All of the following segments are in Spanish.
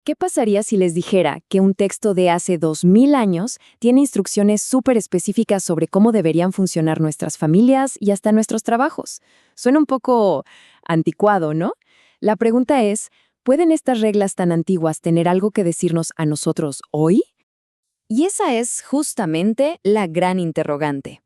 ¿Qué pasaría si les dijera que un texto de hace 2000 años tiene instrucciones súper específicas sobre cómo deberían funcionar nuestras familias y hasta nuestros trabajos? Suena un poco anticuado, ¿no? La pregunta es, ¿pueden estas reglas tan antiguas tener algo que decirnos a nosotros hoy? Y esa es justamente la gran interrogante.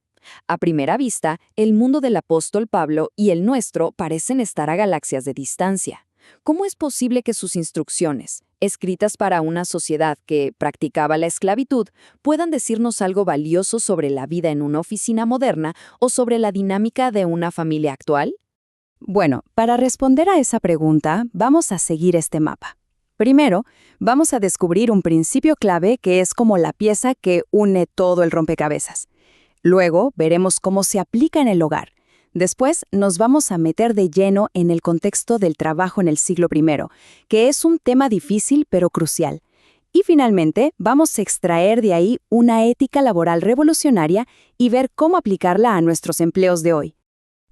A primera vista, el mundo del apóstol Pablo y el nuestro parecen estar a galaxias de distancia. ¿Cómo es posible que sus instrucciones, escritas para una sociedad que practicaba la esclavitud, puedan decirnos algo valioso sobre la vida en una oficina moderna o sobre la dinámica de una familia actual? Bueno, para responder a esa pregunta, vamos a seguir este mapa. Primero, vamos a descubrir un principio clave que es como la pieza que une todo el rompecabezas. Luego, veremos cómo se aplica en el hogar. Después, nos vamos a meter de lleno en el contexto del trabajo en el siglo I, que es un tema difícil pero crucial. Y finalmente, vamos a extraer de ahí una ética laboral revolucionaria y ver cómo aplicarla a nuestros empleos de hoy.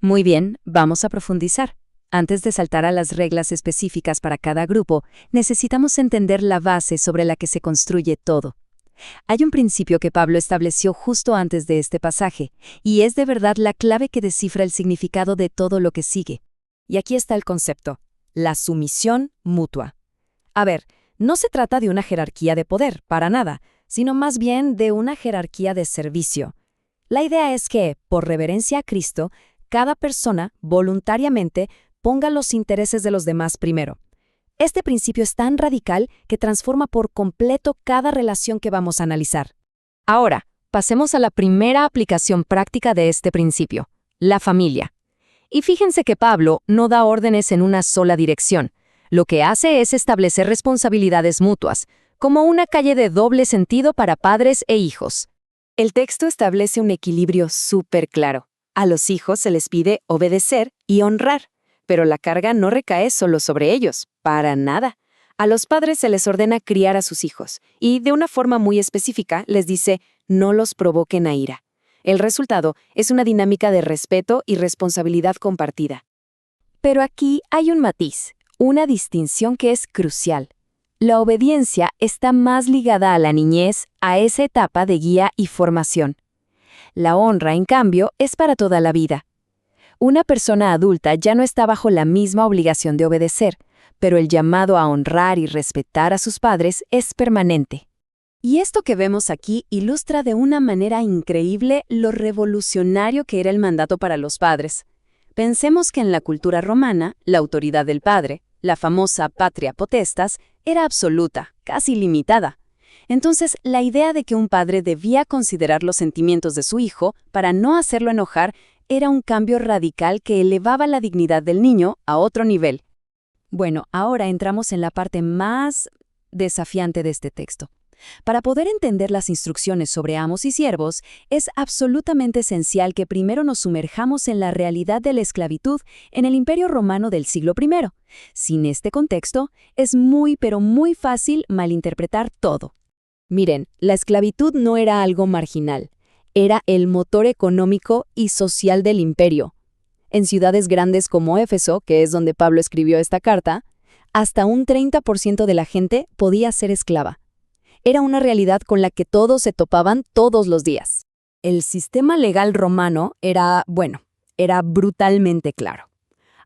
Muy bien, vamos a profundizar. Antes de saltar a las reglas específicas para cada grupo, necesitamos entender la base sobre la que se construye todo. Hay un principio que Pablo estableció justo antes de este pasaje, y es de verdad la clave que descifra el significado de todo lo que sigue. Y aquí está el concepto: la sumisión mutua. A ver, no se trata de una jerarquía de poder, para nada, sino más bien de una jerarquía de servicio. La idea es que, por reverencia a Cristo, cada persona, voluntariamente, ponga los intereses de los demás primero. Este principio es tan radical que transforma por completo cada relación que vamos a analizar. Ahora, pasemos a la primera aplicación práctica de este principio: la familia. Y fíjense que Pablo no da órdenes en una sola dirección. Lo que hace es establecer responsabilidades mutuas, como una calle de doble sentido para padres e hijos. El texto establece un equilibrio súper claro. A los hijos se les pide obedecer y honrar, pero la carga no recae solo sobre ellos, para nada. A los padres se les ordena criar a sus hijos, y de una forma muy específica les dice, no los provoquen a ira. El resultado es una dinámica de respeto y responsabilidad compartida. Pero aquí hay un matiz, una distinción que es crucial. La obediencia está más ligada a la niñez, a esa etapa de guía y formación. La honra, en cambio, es para toda la vida. Una persona adulta ya no está bajo la misma obligación de obedecer, pero el llamado a honrar y respetar a sus padres es permanente. Y esto que vemos aquí ilustra de una manera increíble lo revolucionario que era el mandato para los padres. Pensemos que en la cultura romana, la autoridad del padre, la famosa patria potestas, era absoluta, casi limitada. Entonces, la idea de que un padre debía considerar los sentimientos de su hijo para no hacerlo enojar era un cambio radical que elevaba la dignidad del niño a otro nivel. Bueno, ahora entramos en la parte más desafiante de este texto. Para poder entender las instrucciones sobre amos y siervos, es absolutamente esencial que primero nos sumerjamos en la realidad de la esclavitud en el Imperio Romano del siglo I. Sin este contexto, es muy pero muy fácil malinterpretar todo. Miren, la esclavitud no era algo marginal, era el motor económico y social del imperio. En ciudades grandes como Éfeso, que es donde Pablo escribió esta carta, hasta un 30% de la gente podía ser esclava. Era una realidad con la que todos se topaban todos los días. El sistema legal romano era brutalmente claro.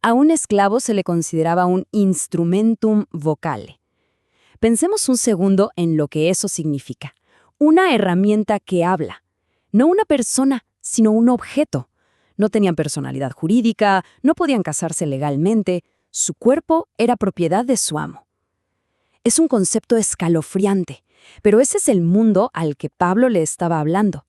A un esclavo se le consideraba un instrumentum vocale. Pensemos un segundo en lo que eso significa. Una herramienta que habla. No una persona, sino un objeto. No tenían personalidad jurídica, no podían casarse legalmente. Su cuerpo era propiedad de su amo. Es un concepto escalofriante, pero ese es el mundo al que Pablo le estaba hablando.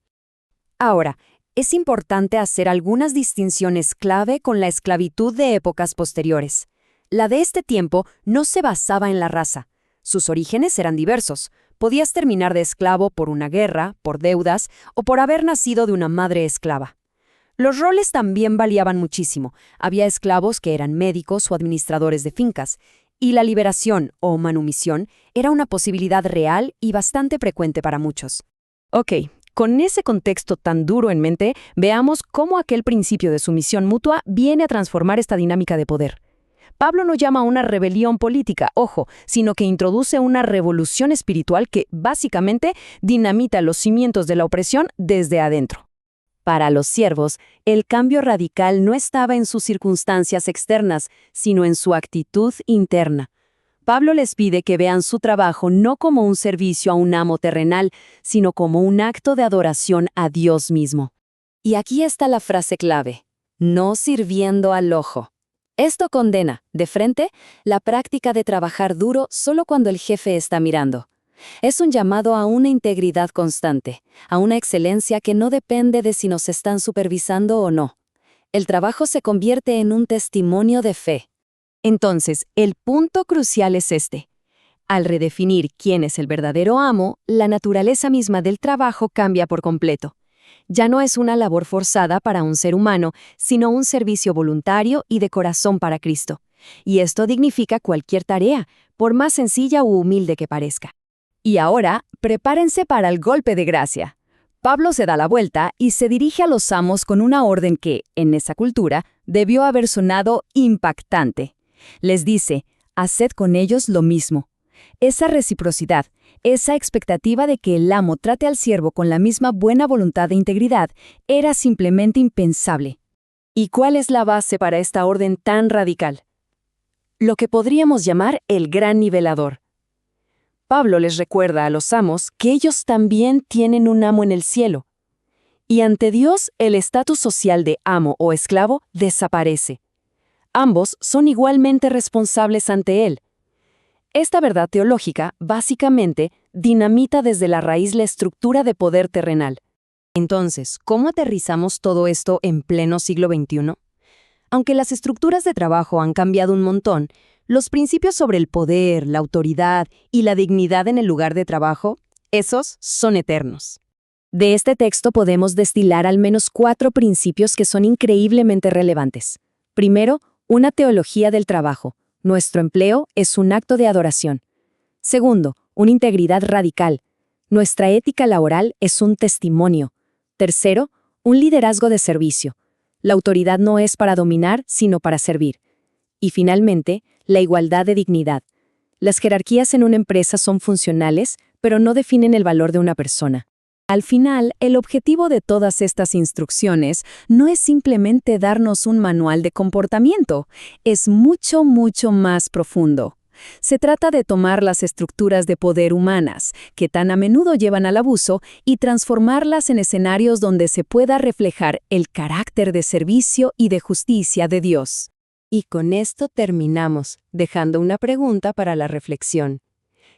Ahora, es importante hacer algunas distinciones clave con la esclavitud de épocas posteriores. La de este tiempo no se basaba en la raza. Sus orígenes eran diversos. Podías terminar de esclavo por una guerra, por deudas o por haber nacido de una madre esclava. Los roles también variaban muchísimo. Había esclavos que eran médicos o administradores de fincas, y la liberación o manumisión era una posibilidad real y bastante frecuente para muchos. Ok, con ese contexto tan duro en mente, veamos cómo aquel principio de sumisión mutua viene a transformar esta dinámica de poder. Pablo no llama a una rebelión política, ojo, sino que introduce una revolución espiritual que básicamente dinamita los cimientos de la opresión desde adentro. Para los siervos, el cambio radical no estaba en sus circunstancias externas, sino en su actitud interna. Pablo les pide que vean su trabajo no como un servicio a un amo terrenal, sino como un acto de adoración a Dios mismo. Y aquí está la frase clave: no sirviendo al ojo. Esto condena, de frente, la práctica de trabajar duro solo cuando el jefe está mirando. Es un llamado a una integridad constante, a una excelencia que no depende de si nos están supervisando o no. El trabajo se convierte en un testimonio de fe. Entonces, el punto crucial es este. Al redefinir quién es el verdadero amo, la naturaleza misma del trabajo cambia por completo. Ya no es una labor forzada para un ser humano, sino un servicio voluntario y de corazón para Cristo. Y esto dignifica cualquier tarea, por más sencilla u humilde que parezca. Y ahora, prepárense para el golpe de gracia. Pablo se da la vuelta y se dirige a los amos con una orden que, en esa cultura, debió haber sonado impactante. Les dice: haced con ellos lo mismo. Esa reciprocidad, esa expectativa de que el amo trate al siervo con la misma buena voluntad e integridad, era simplemente impensable. ¿Y cuál es la base para esta orden tan radical? Lo que podríamos llamar el gran nivelador. Pablo les recuerda a los amos que ellos también tienen un amo en el cielo. Y ante Dios, el estatus social de amo o esclavo desaparece. Ambos son igualmente responsables ante Él. Esta verdad teológica, básicamente, dinamita desde la raíz la estructura de poder terrenal. Entonces, ¿cómo aterrizamos todo esto en pleno siglo XXI? Aunque las estructuras de trabajo han cambiado un montón, los principios sobre el poder, la autoridad y la dignidad en el lugar de trabajo, esos son eternos. De este texto podemos destilar al menos 4 principios que son increíblemente relevantes. Primero, una teología del trabajo. Nuestro empleo es un acto de adoración. Segundo, una integridad radical. Nuestra ética laboral es un testimonio. Tercero, un liderazgo de servicio. La autoridad no es para dominar, sino para servir. Y finalmente, la igualdad de dignidad. Las jerarquías en una empresa son funcionales, pero no definen el valor de una persona. Al final, el objetivo de todas estas instrucciones no es simplemente darnos un manual de comportamiento, es mucho, mucho más profundo. Se trata de tomar las estructuras de poder humanas, que tan a menudo llevan al abuso, y transformarlas en escenarios donde se pueda reflejar el carácter de servicio y de justicia de Dios. Y con esto terminamos, dejando una pregunta para la reflexión.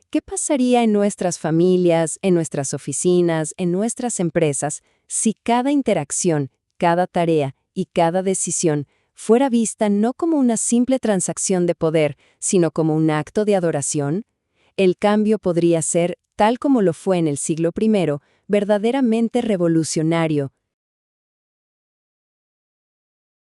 ¿Qué pasaría en nuestras familias, en nuestras oficinas, en nuestras empresas, si cada interacción, cada tarea y cada decisión fuera vista no como una simple transacción de poder, sino como un acto de adoración? El cambio podría ser, tal como lo fue en el siglo I, verdaderamente revolucionario,